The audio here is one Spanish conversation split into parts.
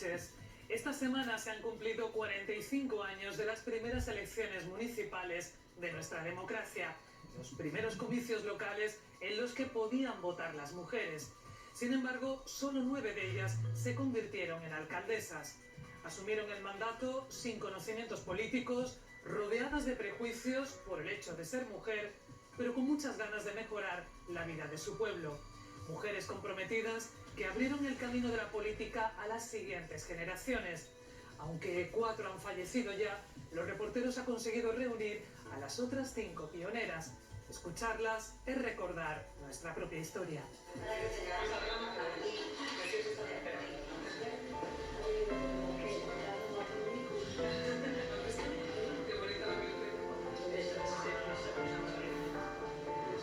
noches. Esta semana se han cumplido 45 años de las primeras elecciones municipales de nuestra democracia, los primeros comicios locales en los que podían votar las mujeres. Sin embargo, solo 9 de ellas se convirtieron en alcaldesas. Asumieron el mandato sin conocimientos políticos, rodeadas de prejuicios por el hecho de ser mujer, pero con muchas ganas de mejorar la vida de su pueblo. Mujeres comprometidas que abrieron el camino de la política a las siguientes generaciones. Aunque 4 han fallecido ya, los reporteros han conseguido reunir a las otras 5 pioneras. Escucharlas es recordar nuestra propia historia.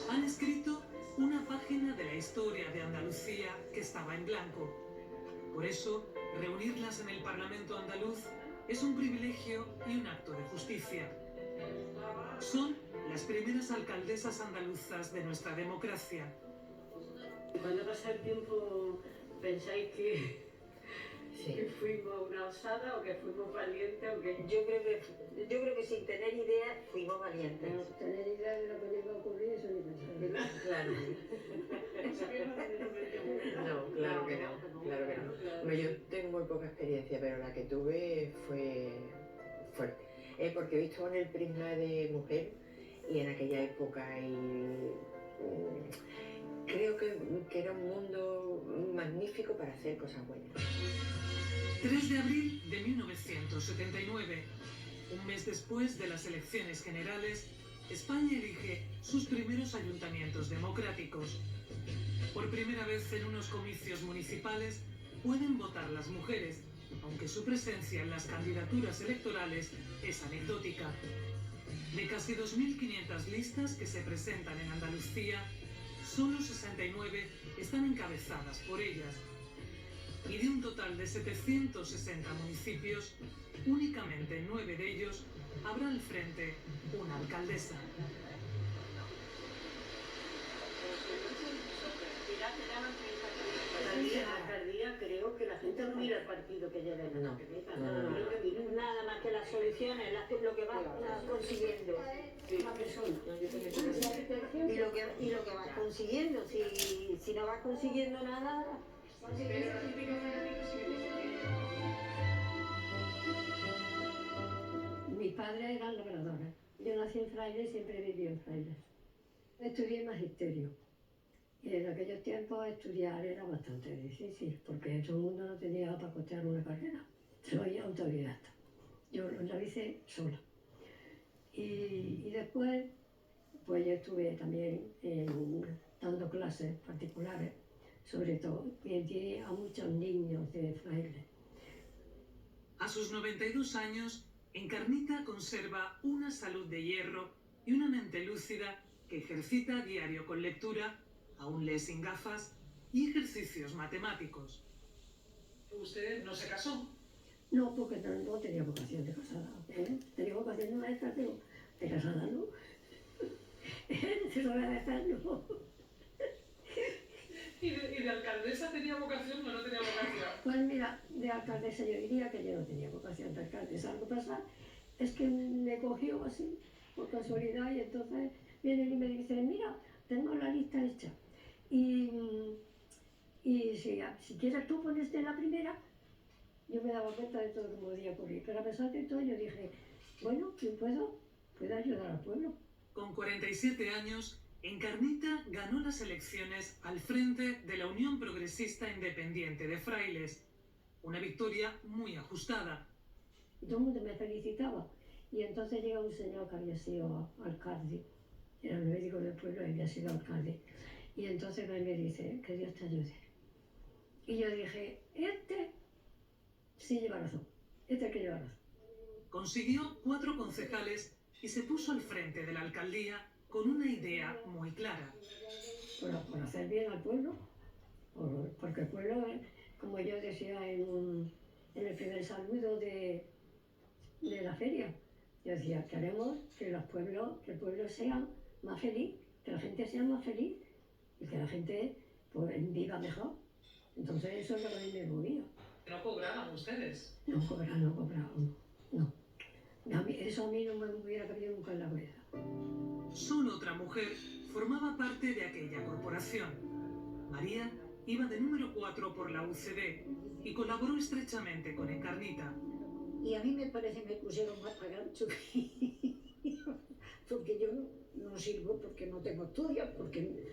Han escrito una página de la historia de Andalucía que estaba en blanco. Por eso, reunirlas en el Parlamento andaluz es un privilegio y un acto de justicia. Son las primeras alcaldesas andaluzas de nuestra democracia. Cuando pasa el tiempo, ¿pensáis que fuimos una osada o que fuimos valientes o que...? Yo creo que sin tener idea fuimos valientes. No tener idea de lo que le iba a ocurrir, eso ni pensar. Claro. No, claro que no. Bueno, yo tengo muy poca experiencia, pero la que tuve fue fuerte. Porque he visto con el prisma de mujer y en aquella época creo que era un mundo magnífico para hacer cosas buenas. 3 de abril de 1979, un mes después de las elecciones generales, España elige sus primeros ayuntamientos democráticos. Por primera vez en unos comicios municipales pueden votar las mujeres, aunque su presencia en las candidaturas electorales es anecdótica. De casi 2.500 listas que se presentan en Andalucía, solo 69 están encabezadas por ellas. Y de un total de 760 municipios, únicamente en 9 de ellos habrá al frente una alcaldesa. En la alcaldía creo que la gente no mira el partido que lleva en la cabeza. Nada más que las soluciones, lo que va consiguiendo una persona. Y lo que vas consiguiendo, si no vas consiguiendo nada... Mis padres eran labradores. Yo nací en Frailes y siempre he vivido en Frailes. Estudié magisterio. Y en aquellos tiempos estudiar era bastante difícil, porque todo el mundo no tenía para costear una carrera. Soy autodidacta. Yo la hice sola. Y después, pues yo estuve también dando clases particulares, sobre todo, y enseñé a muchos niños de Frailes. A sus 92 años, Encarnita conserva una salud de hierro y una mente lúcida que ejercita a diario con lectura, aún lee sin gafas, y ejercicios matemáticos. ¿Usted no se casó? No, porque no tenía vocación de casada. Tenía vocación de maestra, pero de casada no. Se lo voy a dejar, no. ¿Y de alcaldesa tenía vocación o no tenía vocación? Pues mira, de alcaldesa yo diría que yo no tenía vocación de alcaldesa. Lo que pasa es que me cogió así, por casualidad, y entonces vienen y me dicen, mira, tengo la lista hecha. Y si quieres tú ponerte en la primera, yo me daba cuenta de todo lo que podía ocurrir. Pero a pesar de todo yo dije, bueno, yo puedo ayudar al pueblo. Con 47 años, Encarnita ganó las elecciones al frente de la Unión Progresista Independiente de Frailes. Una victoria muy ajustada. Y todo el mundo me felicitaba. Y entonces llega un señor que había sido alcalde. Era el médico del pueblo y había sido alcalde. Y entonces me dice, que Dios te ayude. Y yo dije, sí lleva razón. Que lleva razón. Consiguió 4 concejales y se puso al frente de la alcaldía con una idea muy clara. Por hacer bien al pueblo, porque el pueblo, como yo decía en el primer saludo de la feria, yo decía, queremos que el pueblo sea más feliz, que la gente sea más feliz y que la gente pues, viva mejor. Entonces eso es lo que a mí me movía. ¿No cobraban ustedes? No cobraban, no. Eso a mí no me hubiera cabido nunca en la cabeza. Solo otra mujer formaba parte de aquella corporación. María iba de número 4 por la UCD y colaboró estrechamente con Encarnita. Y a mí me parece que me pusieron más para gancho porque yo no sirvo, porque no tengo estudios, porque,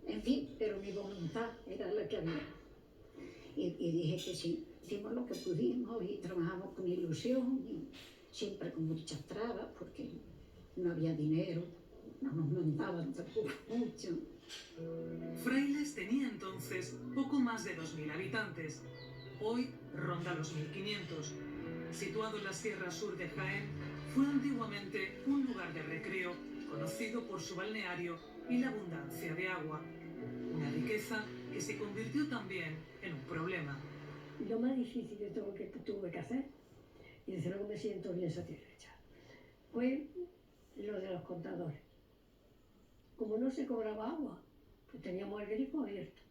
en fin, pero mi voluntad era la que había. Y dije que sí, hicimos lo que pudimos y trabajamos con ilusión y siempre con muchas trabas porque no había dinero, no nos mandaban tampoco mucho. Frailes tenía entonces poco más de 2.000 habitantes. Hoy ronda los 1.500. Situado en la Sierra Sur de Jaén, fue antiguamente un lugar de recreo conocido por su balneario y la abundancia de agua. Una riqueza que se convirtió también en un problema. Lo más difícil de todo que tuve que hacer, y desde luego me siento bien satisfecha, fue lo de los contadores. Como no se cobraba agua, pues teníamos el grifo abierto.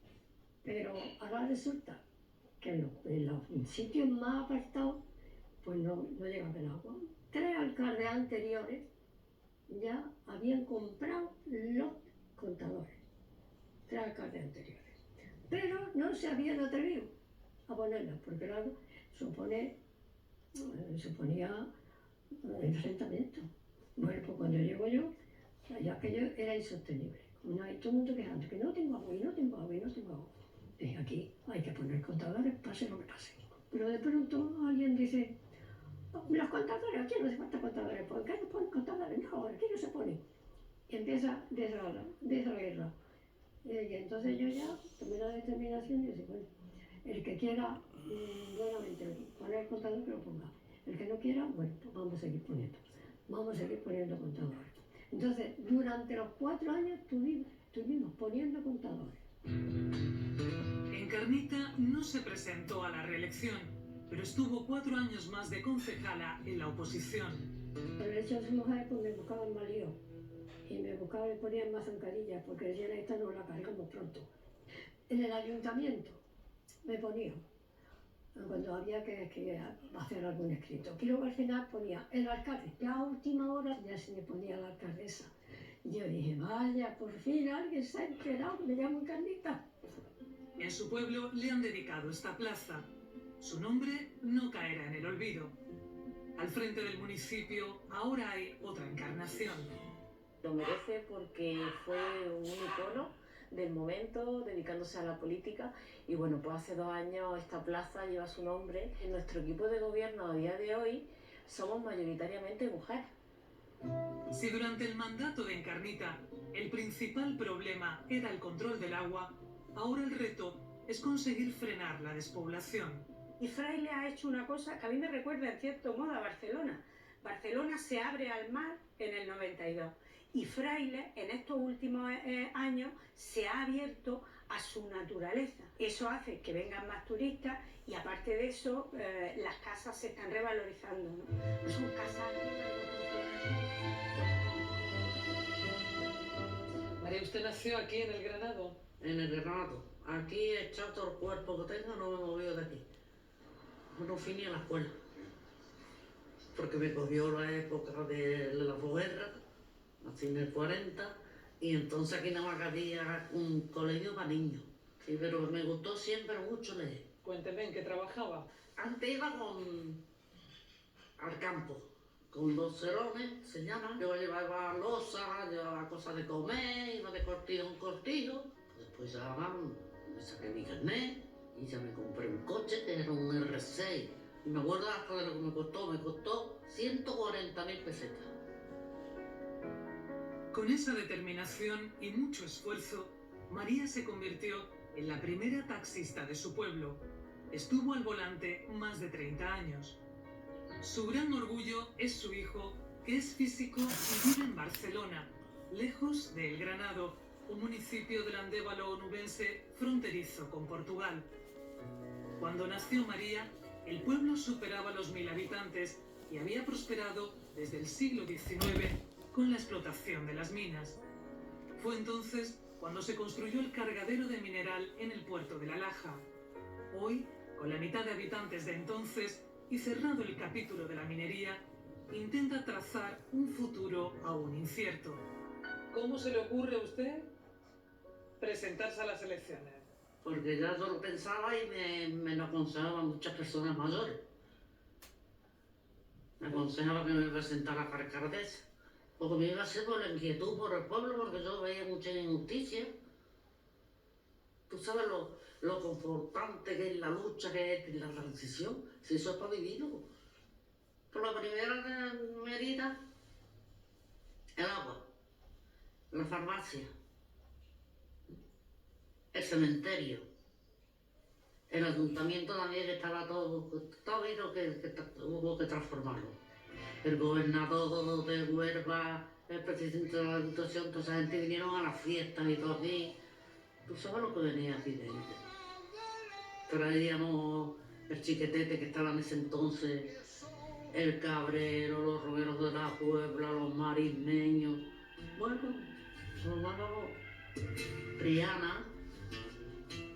Pero ahora resulta que en los sitios más apartados, pues no llegaba el agua. 3 alcaldes anteriores ya habían comprado los contadores. 3 alcaldes anteriores. Pero no se habían atrevido a ponerlos, porque el agua suponía enfrentamiento. Bueno, pues cuando llego yo, ya aquello era insostenible. Como hay todo el mundo quejando que no tengo agua, y no tengo agua, y no tengo agua. Dije, aquí hay que poner contadores, pase lo que pase. Pero de pronto alguien dice, los contadores, aquí no hace falta contadores, ¿por qué no ponen contadores? No, ahora aquí no se ponen. Y empieza la guerra. Y entonces yo ya tomé la determinación y dije, bueno, el que quiera buenamente poner el contador, que lo ponga. El que no quiera, bueno, pues vamos a seguir poniendo contadores. Entonces, durante los 4 años estuvimos poniendo contadores. Encarnita no se presentó a la reelección, pero estuvo 4 años más de concejala en la oposición. Por el hecho de su mujer, pues me buscaban mal lío. Y me buscaban y ponían más zancadillas, porque decían, esta no la cargamos pronto. En el ayuntamiento me ponían, cuando había que hacer algún escrito. Y luego al final ponía el alcalde. Ya a última hora ya se me ponía la alcaldesa. Y yo dije, vaya, por fin alguien se ha enterado, me llamo Encarnita. En su pueblo le han dedicado esta plaza. Su nombre no caerá en el olvido. Al frente del municipio ahora hay otra encarnación. Lo merece porque fue un icono del momento, dedicándose a la política. Y bueno, pues hace 2 años esta plaza lleva su nombre. En nuestro equipo de gobierno a día de hoy somos mayoritariamente mujeres. Si durante el mandato de Encarnita el principal problema era el control del agua, ahora el reto es conseguir frenar la despoblación. Y Fraile ha hecho una cosa que a mí me recuerda en cierto modo a Barcelona. Barcelona se abre al mar en el 92 y Fraile en estos últimos años se ha abierto a su naturaleza. Eso hace que vengan más turistas y aparte de eso las casas se están revalorizando, ¿no? Son casas... María, ¿usted nació aquí en el Granado? En el Granado. Aquí he echado todo el cuerpo que tengo, no me he movido de aquí. No fui ni a la escuela. Porque me cogió la época de la posguerra, nací en el 40, y entonces aquí nada más había un colegio para niños. Sí, pero me gustó siempre mucho leer. Cuénteme, ¿en qué trabajaba? Antes iba al campo, con 2 cerones, se llama. Yo llevaba losa, llevaba cosas de comer, iba de cortijo en cortijo. Después ya me saqué mi carnet y ya me compré un coche que era un R6. Y me acuerdo hasta de lo que me costó 140.000 pesetas. Con esa determinación y mucho esfuerzo, María se convirtió en la primera taxista de su pueblo. Estuvo al volante más de 30 años. Su gran orgullo es su hijo, que es físico y vive en Barcelona, lejos de El Granado, un municipio del Andévalo onubense fronterizo con Portugal. Cuando nació María, el pueblo superaba los 1000 habitantes y había prosperado desde el siglo XIX con la explotación de las minas. Fue entonces cuando se construyó el cargadero de mineral en el puerto de La Laja. Hoy Con la mitad de habitantes de entonces y cerrado el capítulo de la minería, intenta trazar un futuro aún incierto. ¿Cómo se le ocurre a usted presentarse a las elecciones? Porque ya yo lo pensaba y me lo aconsejaban muchas personas mayores. Me aconsejaban que me presentara para alcaldesa. Porque me iba a ser por la inquietud por el pueblo, porque yo veía mucha injusticia. Tú sabes lo confortante que es la lucha, que es la transición, si eso es para vivirlo. Por la primera medida, el agua, la farmacia, el cementerio, el ayuntamiento también, que estaba todo lo que hubo que transformarlo. El gobernador de Huelva, el presidente de la Diputación, toda esa gente vinieron a las fiestas y todo aquí. Tú sabes lo que venía aquí de gente. Traíamos el chiquetete que estaba en ese entonces, el Cabrero, los rogueros de la Puebla, los marismeños. Bueno, hermano Triana.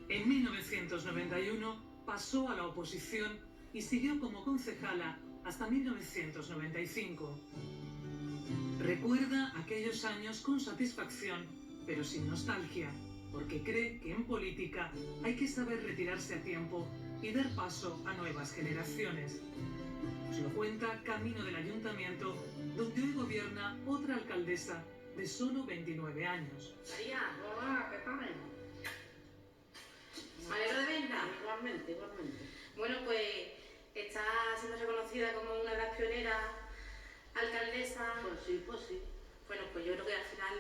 En 1991 pasó a la oposición y siguió como concejala hasta 1995. Recuerda aquellos años con satisfacción, pero sin nostalgia, porque cree que en política hay que saber retirarse a tiempo y dar paso a nuevas generaciones. Nos lo cuenta camino del ayuntamiento, donde hoy gobierna otra alcaldesa de solo 29 años. María, hola, ¿qué tal? Me alegro de verla. Igualmente. Bueno, pues está siendo reconocida como una de las pioneras alcaldesas. Pues sí. Bueno, pues yo creo que al final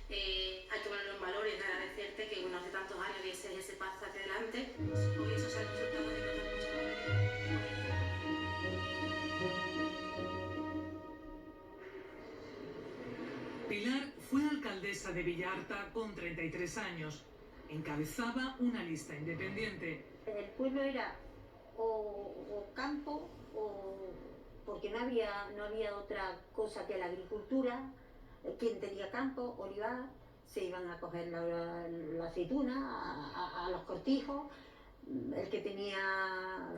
hay que ponerlo en valor y agradecerte que hace tantos años dieses ese paso hacia adelante. Hoy eso se ha resultado de notar mucho Pilar fue alcaldesa de Villarta con 33 años. Encabezaba una lista independiente. El pueblo era o campo, porque no había otra cosa que la agricultura. Quien tenía campo, olivar, se iban a coger la aceituna, a los cortijos. El que tenía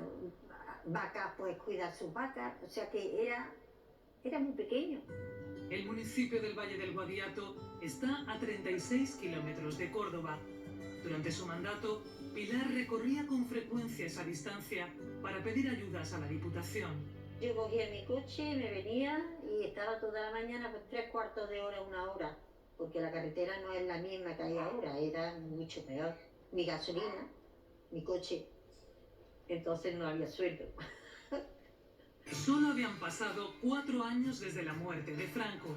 vacas, pues cuidar sus vacas. O sea que era muy pequeño. El municipio del Valle del Guadiato está a 36 kilómetros de Córdoba. Durante su mandato, Pilar recorría con frecuencia esa distancia para pedir ayudas a la Diputación. Yo cogía mi coche, me venía y estaba toda la mañana, pues 3/4 de hora, 1 hora, porque la carretera no es la misma que hay ahora, era mucho peor. Mi gasolina, mi coche, entonces no había sueldo. Solo habían pasado 4 años desde la muerte de Franco,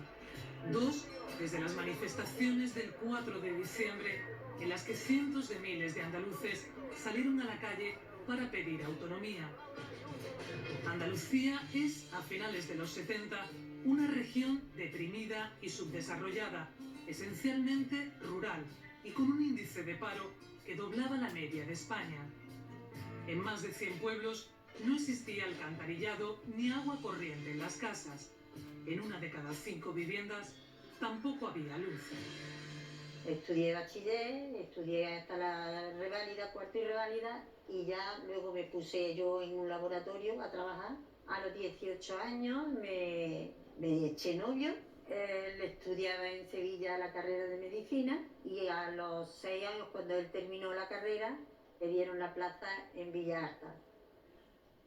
2 desde las manifestaciones del 4 de diciembre, en las que cientos de miles de andaluces salieron a la calle para pedir autonomía. Andalucía es, a finales de los 70, una región deprimida y subdesarrollada, esencialmente rural y con un índice de paro que doblaba la media de España. En más de 100 pueblos no existía alcantarillado ni agua corriente en las casas. En una de cada 5 viviendas tampoco había luz. Estudié bachiller, estudié hasta la reválida, cuarto y reválida, y ya luego me puse yo en un laboratorio a trabajar. A los 18 años me eché novio. Él estudiaba en Sevilla la carrera de medicina y a los 6 años, cuando él terminó la carrera, le dieron la plaza en Villarta.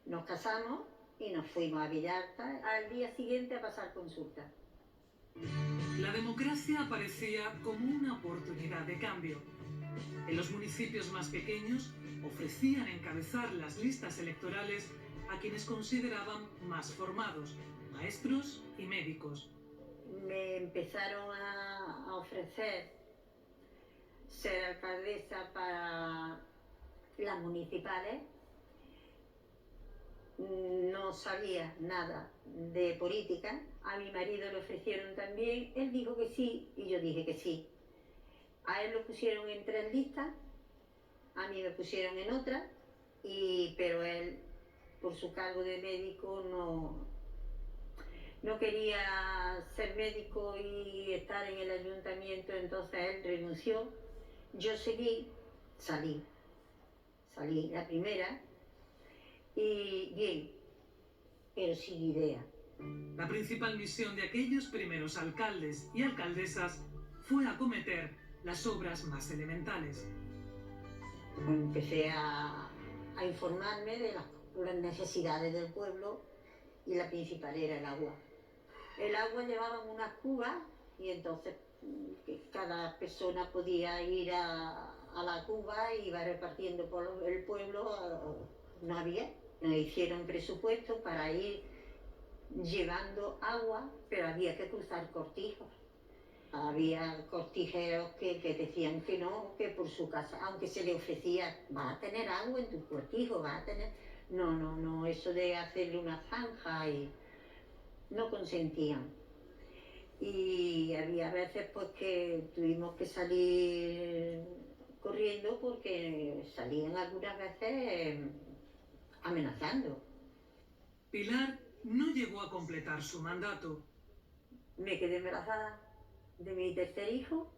Nos casamos y nos fuimos a Villarta al día siguiente a pasar consulta. La democracia aparecía como una oportunidad de cambio. En los municipios más pequeños ofrecían encabezar las listas electorales a quienes consideraban más formados, maestros y médicos. Me empezaron a ofrecer ser alcaldesa para las municipales. No sabía nada de política. A mi marido le ofrecieron también, él dijo que sí y yo dije que sí. A él lo pusieron en 3 listas, a mí me pusieron en otra, pero él, por su cargo de médico, no quería ser médico y estar en el ayuntamiento, entonces él renunció. Yo salí la primera, Y bien, pero sin idea. La principal misión de aquellos primeros alcaldes y alcaldesas fue acometer las obras más elementales. Empecé a informarme de las necesidades del pueblo y la principal era el agua. El agua llevaban unas cubas y entonces cada persona podía ir a la cuba y iba repartiendo por el pueblo. No había, nos hicieron presupuesto para ir llevando agua, pero había que cruzar cortijos. Había cortijeros que decían que no, que por su casa, aunque se le ofrecía, vas a tener agua en tu cortijo, vas a tener... No, eso de hacerle una zanja y no consentían. Y había veces pues que tuvimos que salir corriendo porque salían algunas veces amenazando. Pilar no llegó a completar su mandato. Me quedé embarazada de mi tercer hijo.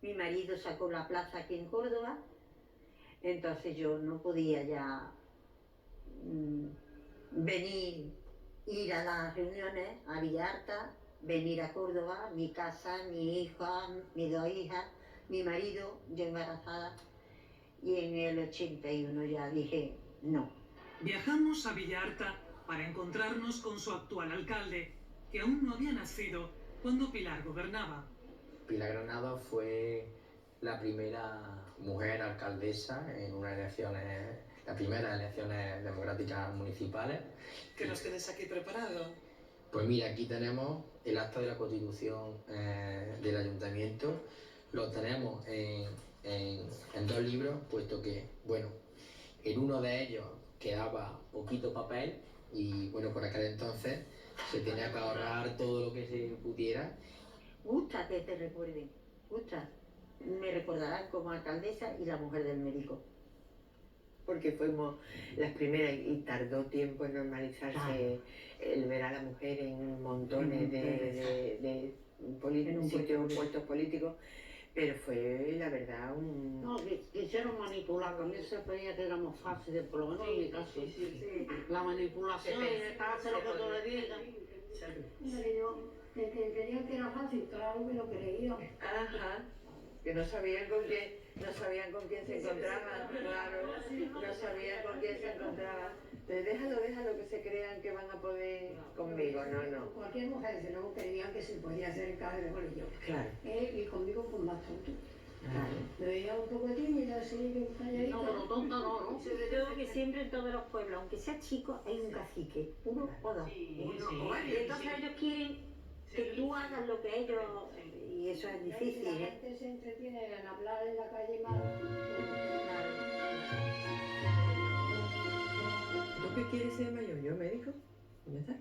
Mi marido sacó la plaza aquí en Córdoba. Entonces yo no podía ya venir, ir a las reuniones a Villarta, venir a Córdoba, mi casa, mi hija, mis dos hijas, mi marido, yo embarazada. Y en el 81 ya dije no. Viajamos a Villarta para encontrarnos con su actual alcalde, que aún no había nacido cuando Pilar gobernaba. Pilar Granado fue la primera mujer alcaldesa en unas elecciones, las primeras elecciones democráticas municipales. ¿Qué nos tienes aquí preparado? Pues mira, aquí tenemos el acta de la constitución del ayuntamiento. Lo tenemos en dos libros, puesto que, bueno, en uno de ellos quedaba poquito papel y, bueno, por aquel entonces se tenía que ahorrar todo lo que se pudiera. Gusta que te recuerden, gusta. Me recordarán como alcaldesa y la mujer del médico. Porque fuimos las primeras y tardó tiempo en normalizarse el ver a la mujer en montones de sitios, puestos políticos, pero fue la verdad un... No, quisieron manipular, también se creía que éramos fáciles, por lo menos en mi caso. La manipulación, hacer lo que tú le digas. Que querían que era fácil, claro que lo creían. Ajá, que no sabían con quién se encontraban, claro, no sabían con quién se encontraban. Entonces déjalo que se crean que van a poder conmigo, no. Cualquier mujer, si no creían que se podía hacer cargo de bolillo. Claro. Y conmigo pues más tonto. Claro. Me veía un poco tímida, así, que calladita. No, pero tonta no. Sobre todo que siempre en todos los pueblos, aunque sea chico, hay un cacique, uno o dos. Y entonces ellos quieren que tú hagas lo que ellos... Y eso es difícil, La gente se entretiene en hablar en la calle mal. ¿Tú qué quieres ser mayor? Yo médico, y ya está.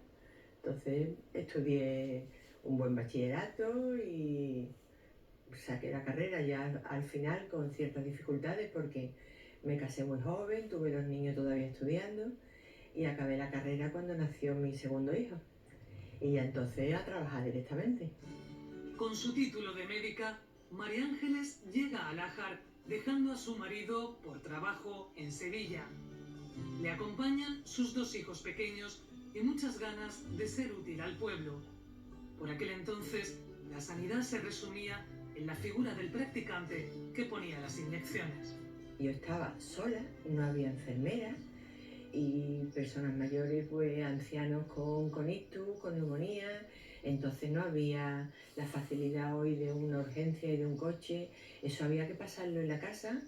Entonces estudié un buen bachillerato y saqué la carrera ya al final con ciertas dificultades porque me casé muy joven, tuve 2 niños todavía estudiando y acabé la carrera cuando nació mi segundo hijo. Y ya entonces a trabajar directamente. Con su título de médica, María Ángeles llega a Lájar dejando a su marido por trabajo en Sevilla. Le acompañan sus 2 hijos pequeños y muchas ganas de ser útil al pueblo. Por aquel entonces, la sanidad se resumía en la figura del practicante que ponía las inyecciones. Yo estaba sola, no había enfermeras y personas mayores, pues ancianos con ictus, con neumonía. Entonces no había la facilidad hoy de una urgencia y de un coche, eso había que pasarlo en la casa.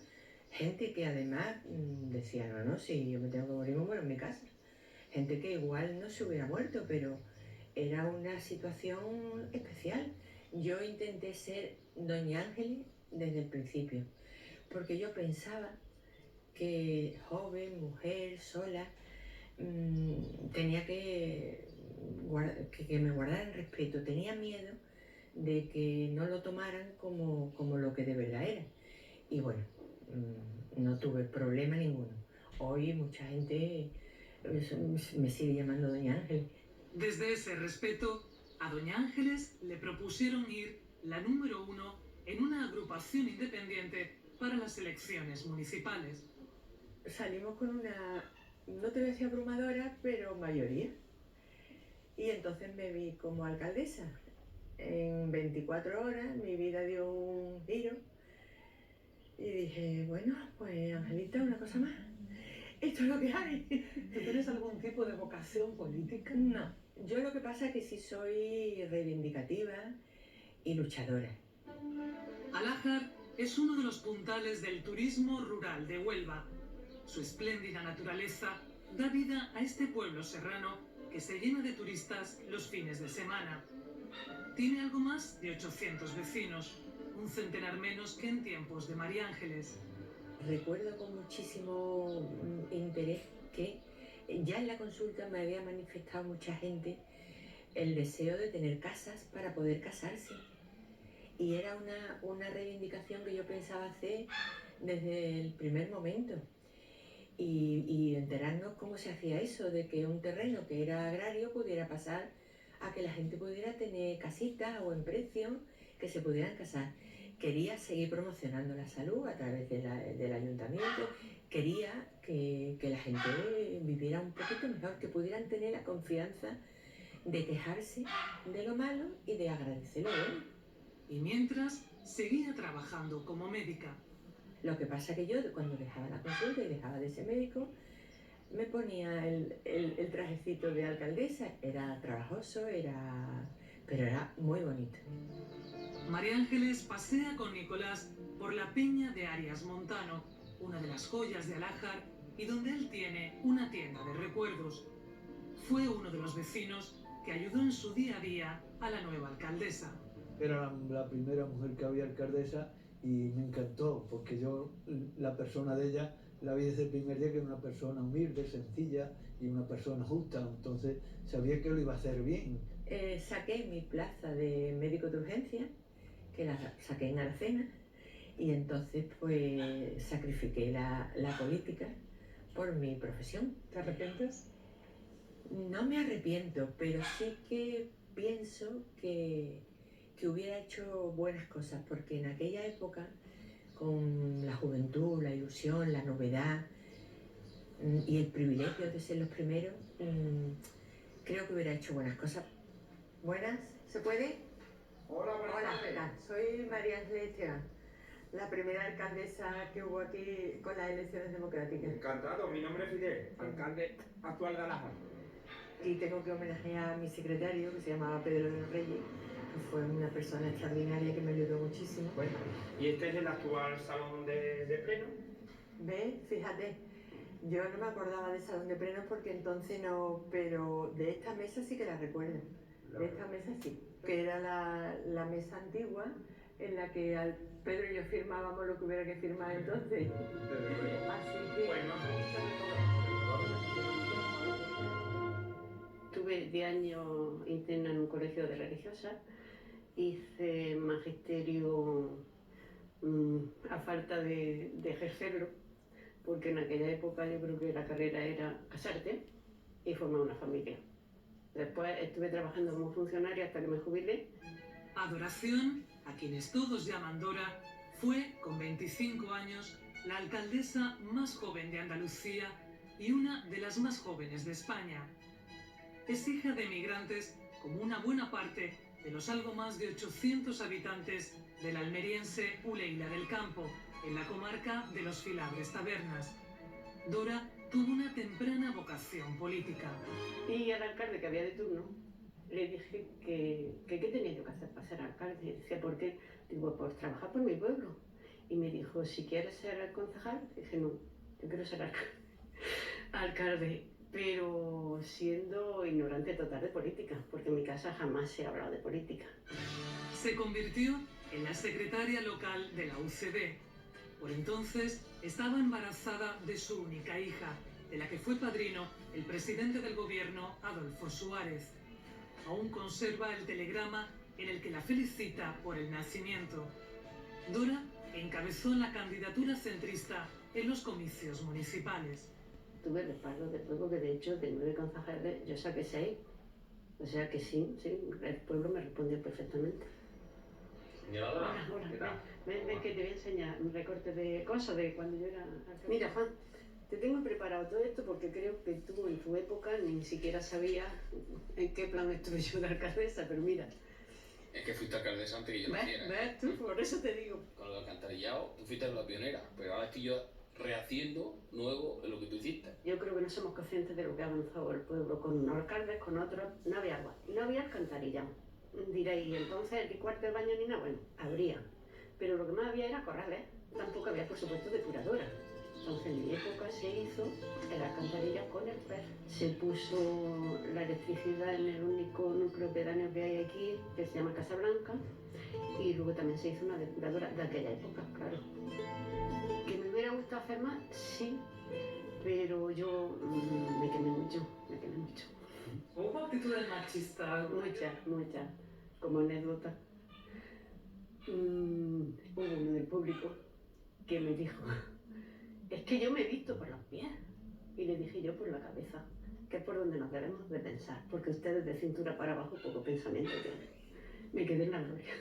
Gente que además decía, no, si yo me tengo que morir, me muero en mi casa. Gente que igual no se hubiera muerto, pero era una situación especial. Yo intenté ser Doña Ángeles desde el principio, porque yo pensaba que joven, mujer, sola, tenía que me guardaran respeto. Tenía miedo de que no lo tomaran como lo que de verdad era. Y bueno, no tuve problema ninguno. Hoy mucha gente me sigue llamando Doña Ángeles. Desde ese respeto, a Doña Ángeles le propusieron ir la número 1 en una agrupación independiente para las elecciones municipales. Salimos con una no te voy a decir abrumadora, pero mayoría. Y entonces me vi como alcaldesa. En 24 horas mi vida dio un giro y dije, bueno, pues Angelita, una cosa más. Esto es lo que hay. ¿Tú tienes algún tipo de vocación política? No, yo lo que pasa es que sí soy reivindicativa y luchadora. Alájar es uno de los puntales del turismo rural de Huelva. Su espléndida naturaleza da vida a este pueblo serrano que se llena de turistas los fines de semana. Tiene algo más de 800 vecinos, un centenar menos que en tiempos de María Ángeles. Recuerdo con muchísimo interés que ya en la consulta me había manifestado mucha gente el deseo de tener casas para poder casarse. Y era una reivindicación que yo pensaba hacer desde el primer momento. Y enterarnos cómo se hacía eso, de que un terreno que era agrario pudiera pasar a que la gente pudiera tener casitas a buen precio, que se pudieran casar. Quería seguir promocionando la salud a través del ayuntamiento, quería que la gente viviera un poquito mejor, que pudieran tener la confianza de quejarse de lo malo y de agradecer lo bueno. Y mientras, seguía trabajando como médica. Lo que pasa que yo, cuando dejaba la consulta y dejaba de ser médico, me ponía el trajecito de alcaldesa. Era trabajoso, pero era muy bonito. María Ángeles pasea con Nicolás por la peña de Arias Montano, una de las joyas de Alájar, y donde él tiene una tienda de recuerdos. Fue uno de los vecinos que ayudó en su día a día a la nueva alcaldesa. Era la primera mujer que había alcaldesa y me encantó, porque yo, la persona de ella, la vi desde el primer día, que era una persona humilde, sencilla y una persona justa, entonces sabía que lo iba a hacer bien. Saqué mi plaza de médico de urgencia, que la saqué en Aracena, y entonces pues sacrifiqué la política por mi profesión. ¿Te arrepientes? No me arrepiento, pero sí que pienso que hubiera hecho buenas cosas, porque en aquella época, con la juventud, la ilusión, la novedad y el privilegio de ser los primeros, creo que hubiera hecho buenas cosas. ¿Buenas? ¿Se puede? Hola, buenas tardes. Soy María Ángeles, la primera alcaldesa que hubo aquí con las elecciones democráticas. Encantado, mi nombre es Fidel, alcalde actual de Alájar. Y tengo que homenajear a mi secretario, que se llamaba Pedro de los Reyes, que fue una persona extraordinaria que me ayudó muchísimo. Bueno, ¿y este es el actual salón de pleno? ¿Ves? Fíjate, yo no me acordaba del salón de plenos porque entonces no, pero de esta mesa sí que la recuerdo. De esta mesa sí, que era la mesa antigua en la que Pedro y yo firmábamos lo que hubiera que firmar entonces. Así que... Bueno, Tuve 10 años interna en un colegio de religiosas, hice magisterio a falta de ejercerlo, porque en aquella época yo creo que la carrera era casarte y formar una familia. Después estuve trabajando como funcionaria hasta que me jubilé. Adoración, a quienes todos llaman Dora, fue, con 25 años, la alcaldesa más joven de Andalucía y una de las más jóvenes de España. Es hija de emigrantes, como una buena parte de los algo más de 800 habitantes del almeriense Uleila del Campo, en la comarca de los Filabres Tabernas. Dora tuvo una temprana vocación política. Y al alcalde que había de turno le dije que qué tenía yo que hacer para ser alcalde. Y decía, ¿por qué? Digo, pues trabajar por mi pueblo. Y me dijo, si quieres ser concejal. Dije, no, yo quiero ser alcalde, pero siendo ignorante total de política, porque en mi casa jamás se ha hablado de política. Se convirtió en la secretaria local de la UCD. Por entonces estaba embarazada de su única hija, de la que fue padrino el presidente del gobierno, Adolfo Suárez. Aún conserva el telegrama en el que la felicita por el nacimiento. Dora encabezó la candidatura centrista en los comicios municipales. Tuve respaldo de pueblo, que de hecho de 9 concejales yo saqué 6. O sea que sí, el pueblo me respondió perfectamente. Hola, ven que te voy a enseñar un recorte de cosas de cuando yo era alcalde. Mira, Juan, Te tengo preparado todo esto porque creo que tú en tu época ni siquiera sabías en qué plan estuve yo de alcaldesa, pero mira. Es que fuiste alcaldesa antes que yo ¿Ves? naciera. ¿Ves tú? Por eso te digo. Con lo de alcantarillado, tú fuiste la pionera, pero ahora estoy yo rehaciendo nuevo en lo que tú hiciste. Yo creo que no somos conscientes de lo que ha avanzado el pueblo, con unos alcaldes, con otros, no había agua y no había alcantarillado. Diréis, ¿y entonces ni cuarto de baño ni nada? Bueno, habría, pero lo que más había era corrales, tampoco había, por supuesto, depuradoras. Entonces en mi época se hizo el alcantarillado con el PER. Se puso la electricidad en el único núcleo pedáneo que hay aquí, que se llama Casa Blanca, y luego también se hizo una depuradora de aquella época, claro. ¿Que me hubiera gustado hacer más? Sí, pero yo me quemé mucho. ¿Hubo actitudes machistas? Muchas, como anécdota. Hubo uno del público que me dijo, es que yo me he visto por los pies. Y le dije yo por la cabeza, que es por donde nos debemos de pensar, porque ustedes de cintura para abajo poco pensamiento tienen. Me quedé en la gloria.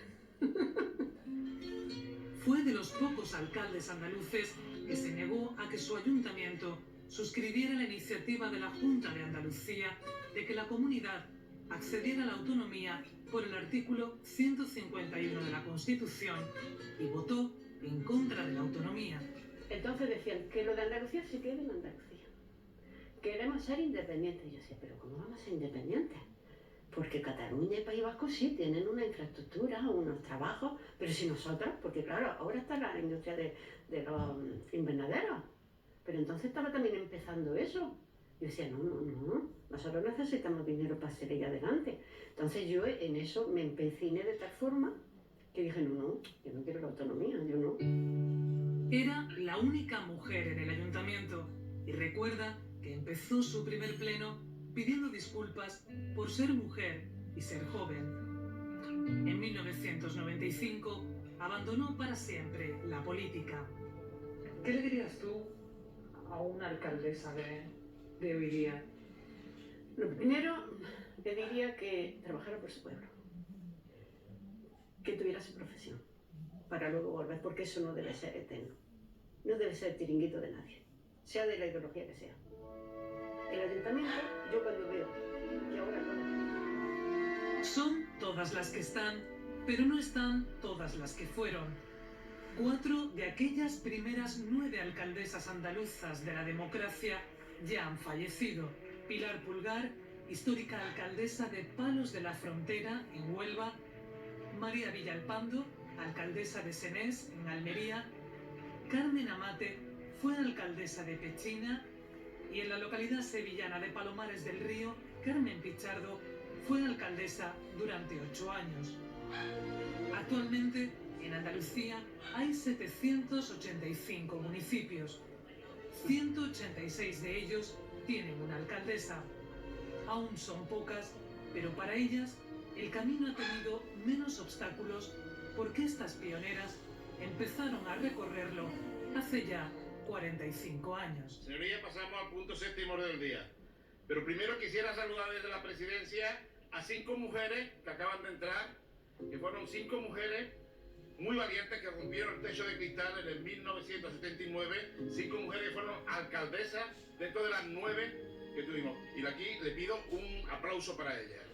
Fue de los pocos alcaldes andaluces que se negó a que su ayuntamiento suscribiera la iniciativa de la Junta de Andalucía de que la comunidad accediera a la autonomía por el artículo 151 de la Constitución y votó en contra de la autonomía. Entonces decían que lo de Andalucía se quede en Andalucía. Queremos ser independientes. Y yo decía, ¿pero cómo vamos a ser independientes? Porque Cataluña y País Vasco sí tienen una infraestructura, unos trabajos, pero si nosotros, porque claro, ahora está la industria de los invernaderos, pero entonces estaba también empezando eso. Yo decía, no, nosotros necesitamos dinero para seguir adelante. Entonces yo en eso me empeciné de tal forma que dije, no, yo no quiero la autonomía, yo no. Era la única mujer en el ayuntamiento y recuerda que empezó su primer pleno pidiendo disculpas por ser mujer y ser joven. En 1995 abandonó para siempre la política. ¿Qué le dirías tú a una alcaldesa de hoy día? Lo primero, le diría que trabajara por su pueblo, que tuviera su profesión, para luego volver, porque eso no debe ser eterno, no debe ser tiringuito de nadie, sea de la ideología que sea. El ayuntamiento, yo cuando veo que ahora no. Son todas las que están, pero no están todas las que fueron. 4 de aquellas primeras 9 alcaldesas andaluzas de la democracia ya han fallecido. Pilar Pulgar, histórica alcaldesa de Palos de la Frontera, en Huelva. María Villalpando, alcaldesa de Senés, en Almería. Carmen Amate fue alcaldesa de Pechina. Y en la localidad sevillana de Palomares del Río, Carmen Pichardo fue alcaldesa durante 8 años. Actualmente, en Andalucía hay 785 municipios. 186 de ellos tienen una alcaldesa. Aún son pocas, pero para ellas el camino ha tenido menos obstáculos porque estas pioneras empezaron a recorrerlo hace ya 45 años. Señoría, pasamos al punto 7º del día. Pero primero quisiera saludar desde la presidencia a 5 mujeres que acaban de entrar, que fueron 5 mujeres muy valientes que rompieron el techo de cristal en el 1979. 5 mujeres que fueron alcaldesas dentro de las 9 que tuvimos. Y aquí le pido un aplauso para ellas.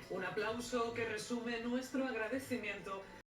Un aplauso que resume nuestro agradecimiento